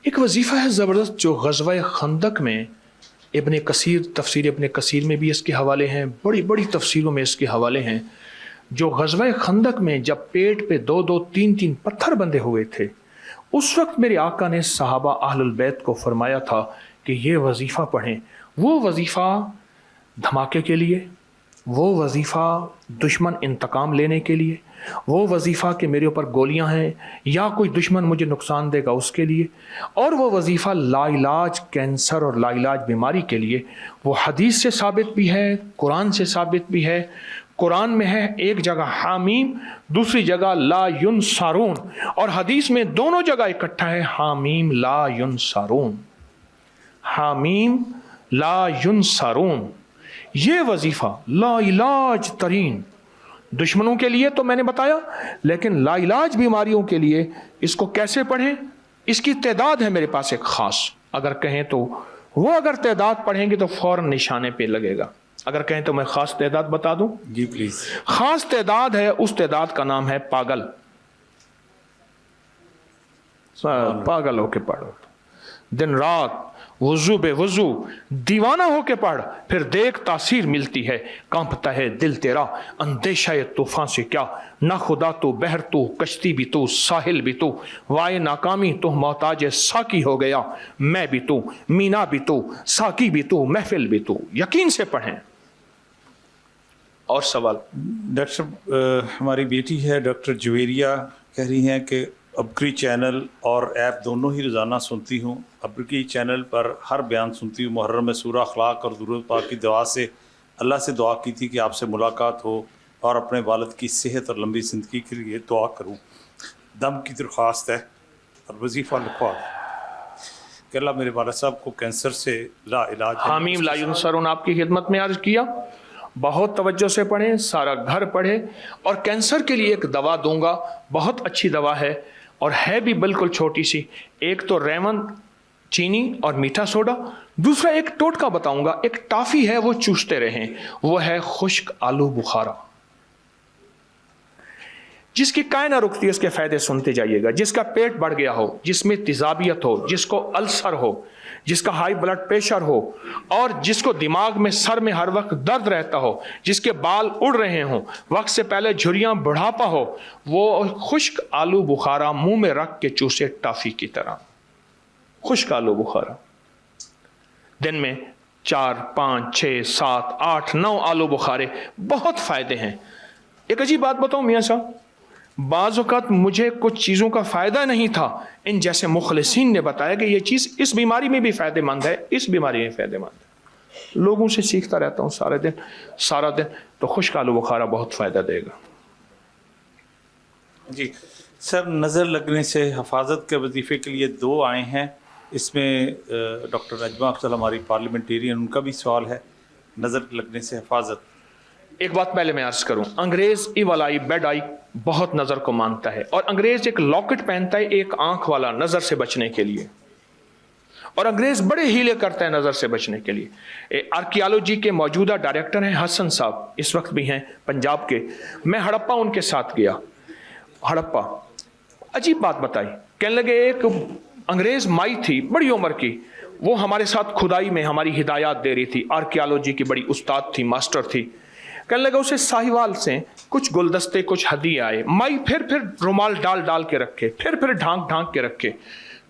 ایک وظیفہ ہے زبردست جو غزوہ خندق میں ابن کثیر، تفسیر ابن کثیر میں بھی اس کے حوالے ہیں، بڑی بڑی تفسیروں میں اس کے حوالے ہیں، جو غزوہ خندق میں جب پیٹ پہ 2 3 پتھر بندھے ہوئے تھے، اس وقت میرے آقا نے صحابہ اہل البیت کو فرمایا تھا کہ یہ وظیفہ پڑھیں۔ وہ وظیفہ دھماکے کے لیے، وہ وظیفہ دشمن انتقام لینے کے لیے، وہ وظیفہ کہ میرے اوپر گولیاں ہیں یا کوئی دشمن مجھے نقصان دے گا اس کے لیے، اور وہ وظیفہ لا علاج کینسر اور لا علاج بیماری کے لیے۔ وہ حدیث سے ثابت بھی ہے، قرآن سے ثابت بھی ہے۔ قرآن میں ہے ایک جگہ حامیم، دوسری جگہ لا ینصرون، اور حدیث میں دونوں جگہ اکٹھا ہے حامیم لا ینصرون، حامیم لا ینصرون۔ یہ وظیفہ لا علاج ترین دشمنوں کے لیے تو میں نے بتایا، لیکن لا علاج بیماریوں کے لیے اس کو کیسے پڑھیں؟ اس کی تعداد ہے میرے پاس ایک خاص، اگر کہیں تو وہ اگر تعداد پڑھیں گے تو فوراً نشانے پہ لگے گا، اگر کہیں تو میں خاص تعداد بتا دوں؟ جی پلیز۔ خاص تعداد ہے، اس تعداد کا نام ہے پاگل۔ پاگل ہو کے پڑھو، دن رات وضو بے وضو دیوانہ ہو کے پڑھ، پھر دیکھ تاثیر ملتی ہے، کانپتا ہے دل تیرا اندیشہ طوفان سے کیا، نہ خدا تو بحر تو کشتی بھی تو ساحل بھی تو، وائے ناکامی تو محتاج ساکی ہو گیا، میں بھی تو مینا بھی تو ساکی بھی تو محفل بھی تو۔ یقین سے پڑھیں۔ اور سوال؟ ڈاکٹر صاحب، ہماری بیٹی ہے ڈاکٹر جویریہ، کہہ رہی ہیں کہ ابکری چینل اور ایپ دونوں ہی روزانہ سنتی ہوں۔ ابکری چینل پر ہر بیان سنتی ہوں۔ محرم میں سورہ اخلاق اور درود پاک کی دعا سے اللہ سے دعا کی تھی کہ آپ سے ملاقات ہو اور اپنے والد کی صحت اور لمبی زندگی کے لیے دعا کروں۔ دم کی درخواست ہے اور وظیفہ لکھوا کہ اللہ میرے والد صاحب کو کینسر سے لا علاج۔ حامیم لا ینصرون آپ کی خدمت میں عرض کیا، بہت توجہ سے پڑھیں، سارا گھر پڑھے۔ اور کینسر کے لیے ایک دوا دوں گا، بہت اچھی دوا ہے اور ہے بھی بالکل چھوٹی سی۔ ایک تو ریون چینی اور میٹھا سوڈا، دوسرا ایک ٹوٹکا بتاؤں گا، ایک ٹافی ہے وہ چوستے رہیں، وہ ہے خشک آلو بخارا۔ جس کی کائیں نہ رکتی اس کے فائدے سنتے جائیے گا۔ جس کا پیٹ بڑھ گیا ہو، جس میں تیزابیت ہو، جس کو السر ہو، جس کا ہائی بلڈ پریشر ہو، اور جس کو دماغ میں سر میں ہر وقت درد رہتا ہو، جس کے بال اڑ رہے ہوں، وقت سے پہلے جھریاں، بڑھاپا ہو، وہ خشک آلو بخارا منہ میں رکھ کے چوسے ٹافی کی طرح۔ خشک آلو بخارا دن میں 4 5 6 7 8 9 آلو بخارے، بہت فائدے ہیں۔ ایک عجیب بات بتاؤں میاں صاحب، بعض اوقات مجھے کچھ چیزوں کا فائدہ نہیں تھا، ان جیسے مخلصین نے بتایا کہ یہ چیز اس بیماری میں بھی فائدہ مند ہے، اس بیماری میں فائدہ مند ہے۔ لوگوں سے سیکھتا رہتا ہوں سارا دن، تو خشک آلو بخارا بہت فائدہ دے گا۔ جی سر، نظر لگنے سے حفاظت کے وظیفے کے لیے 2 آئے ہیں، اس میں ڈاکٹر نجمہ افضل ہماری پارلیمنٹیرین، ان کا بھی سوال ہے نظر لگنے سے حفاظت۔ ایک بات پہلے میں عرض کروں، انگریز ایول آئی، بیڈ آئی بہت نظر کو مانتا ہے، اور انگریز ایک لاکٹ پہنتا ہے ایک آنکھ والا نظر سے بچنے کے لیے، اور انگریز بڑے ہیلے کرتا ہے نظر سے بچنے کے لیے۔ آرکیالوجی کے موجودہ ڈائریکٹر ہیں حسن صاحب، اس وقت بھی ہیں پنجاب کے۔ میں ہڑپا ان کے ساتھ گیا، ہڑپا عجیب بات بتائی، کہنے لگے ایک انگریز مائی تھی بڑی عمر کی، وہ ہمارے ساتھ کھدائی میں ہماری ہدایات دے رہی تھی، آرکیالوجی کی بڑی استاد تھی، ماسٹر تھی۔ کہنے لگا اسے ساہیوال سے کچھ گلدستے، کچھ ہدیے آئے، مائی پھر رومال ڈال کے رکھے، پھر ڈھانک کے رکھے۔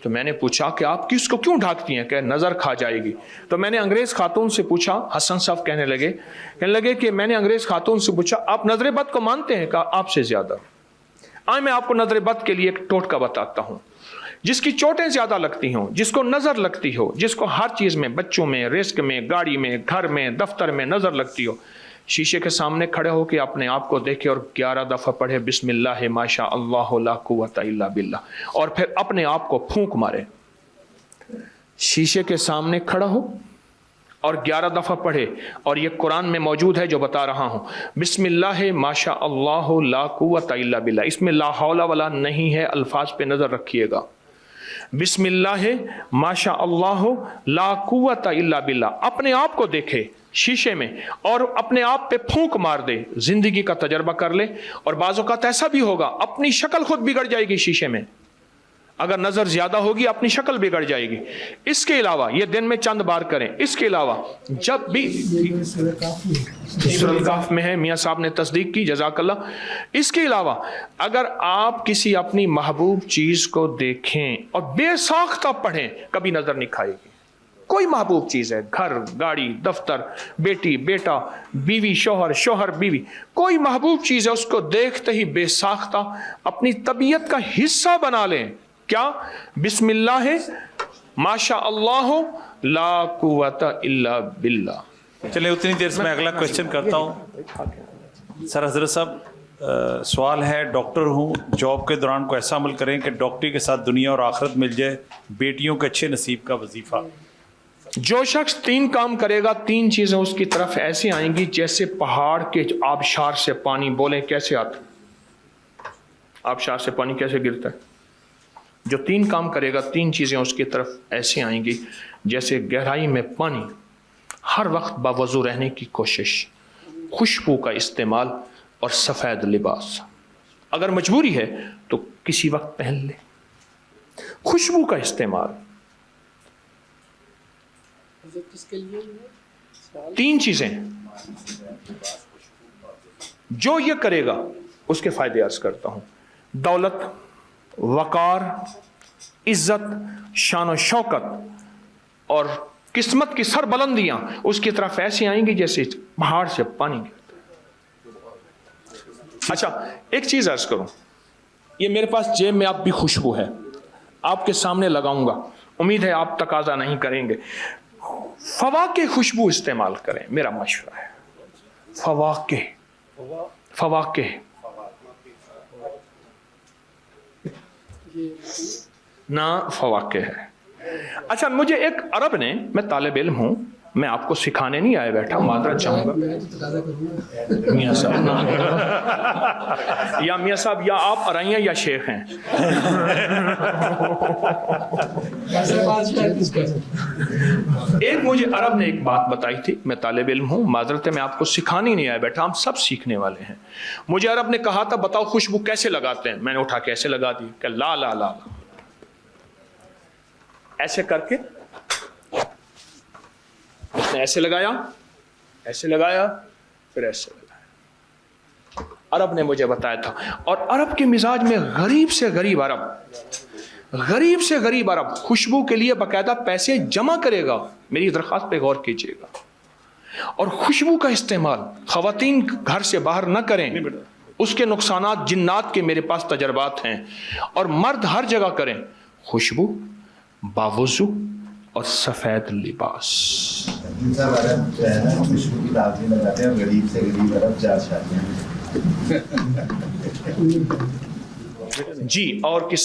تو میں نے پوچھا کہ آپ کس کو کیوں ڈھانکتی ہیں؟ کہ نظر کھا جائے گی۔ تو میں نے انگریز خاتون سے پوچھا، حسن صاحب کہنے لگے کہ میں نے انگریز خاتون سے پوچھا آپ نظر بد کو مانتے ہیں؟ کہا آپ سے زیادہ۔ آئے میں آپ کو نظر بد کے لیے ایک ٹوٹکا بتاتا ہوں۔ جس کی چوٹیں زیادہ لگتی ہوں، جس کو نظر لگتی ہو، جس کو ہر چیز میں، بچوں میں، رزق میں، گاڑی میں، گھر میں، دفتر میں نظر لگتی ہو، شیشے کے سامنے کھڑے ہو کے اپنے آپ کو دیکھے اور 11 دفعہ پڑھے بسم اللہ ما شاء اللہ لا قوت الا باللہ، اور پھر اپنے آپ کو پھونک مارے۔ شیشے کے سامنے کھڑا ہو اور 11 دفعہ پڑھے، اور یہ قرآن میں موجود ہے جو بتا رہا ہوں، بسم اللہ ما شاء اللہ لا قوت الا باللہ، اس میں لا حول ولا نہیں ہے، الفاظ پہ نظر رکھیے گا۔ بسم اللہ ما شاء اللہ لا قوت الا باللہ، اپنے آپ کو دیکھے شیشے میں اور اپنے آپ پہ پھونک مار دے، زندگی کا تجربہ کر لے۔ اور بعض اوقات ایسا بھی ہوگا اپنی شکل خود بگڑ جائے گی شیشے میں، اگر نظر زیادہ ہوگی اپنی شکل بگڑ جائے گی. اس کے علاوہ یہ دن میں چند بار کریں. اس کے علاوہ جب بھی سورۃ کہف میں ہے, میاں صاحب نے تصدیق کی, جزاک اللہ. اس کے علاوہ اگر آپ کسی اپنی محبوب چیز کو دیکھیں اور بے ساختہ پڑھیں, کبھی نظر نہیں کھائے گی. کوئی محبوب چیز ہے, گھر, گاڑی, دفتر, بیٹی, بیٹا, بیوی, شوہر, شوہر, بیوی, کوئی محبوب چیز ہے, اس کو دیکھتے ہی بے ساختہ اپنی طبیعت کا حصہ بنا لیں. کیا؟ بسم اللہ ہے, ماشاء اللہ ہو, لا قوت الا باللہ. چلے اتنی دیر سے میں اگلا کوشچن کرتا ہوں. سر حضرت صاحب سوال ہے, ڈاکٹر ہوں, جاب کے دوران کو ایسا عمل کریں کہ ڈاکٹری کے ساتھ دنیا اور آخرت مل جائے, بیٹیوں کے اچھے نصیب کا وظیفہ. جو شخص 3 کام کرے گا, 3 چیزیں اس کی طرف ایسے آئیں گی جیسے پہاڑ کے آبشار سے پانی. بولیں کیسے آتا؟ آبشار سے پانی کیسے گرتا ہے؟ جو 3 کام کرے گا, 3 چیزیں اس کی طرف ایسے آئیں گی جیسے گہرائی میں پانی, ہر وقت باوضو رہنے کی کوشش, خوشبو کا استعمال اور سفید لباس. اگر مجبوری ہے تو کسی وقت پہن لے. خوشبو کا استعمال, 3 چیزیں جو یہ کرے گا اس کے فائدے عرض کرتا ہوں. دولت, وقار, عزت, شان و شوکت اور قسمت کی سربلندیاں اس کی طرف ایسی آئیں گی جیسے پہاڑ سے پانی گرتا ہے. اچھا ایک چیز عرض کروں, یہ میرے پاس جیب میں آپ بھی خوشبو ہے, آپ کے سامنے لگاؤں گا, امید ہے آپ تقاضا نہیں کریں گے. فواکہ خوشبو استعمال کریں, میرا مشورہ ہے. فواکہ نہ فواکہ ہے. اچھا مجھے ایک عرب نے, میں طالب علم ہوں, میں آپ کو سکھانے نہیں آیا بیٹھا, معذرت چاہوں گا میاں صاحب, یا میاں صاحب یا آپ ارائیاں یا شیخ ہیں. ایک مجھے عرب نے ایک بات بتائی تھی, میں طالب علم ہوں, معذرت ہے میں آپ کو سکھانے نہیں آیا بیٹھا, ہم سب سیکھنے والے ہیں. مجھے عرب نے کہا تھا بتاؤ خوشبو کیسے لگاتے ہیں, میں نے اٹھا کے ایسے لگا دی کہ لا لا لا, ایسے کر کے اس نے ایسے لگایا, ایسے لگایا, پھر ایسے لگایا. عرب نے مجھے بتایا تھا. اور عرب کے مزاج میں غریب سے غریب عرب, غریب سے غریب عرب خوشبو کے لیے باقاعدہ پیسے جمع کرے گا. میری درخواست پہ غور کیجیے گا. اور خوشبو کا استعمال خواتین گھر سے باہر نہ کریں, اس کے نقصانات جنات کے میرے پاس تجربات ہیں. اور مرد ہر جگہ کریں خوشبو, باوضو اور سفید لباس. عرب جو ہے نا خوشبو کی دعوتیں لگاتے ہیں, اور غریب سے غریب عرب 4 شادیاں. جی اور کس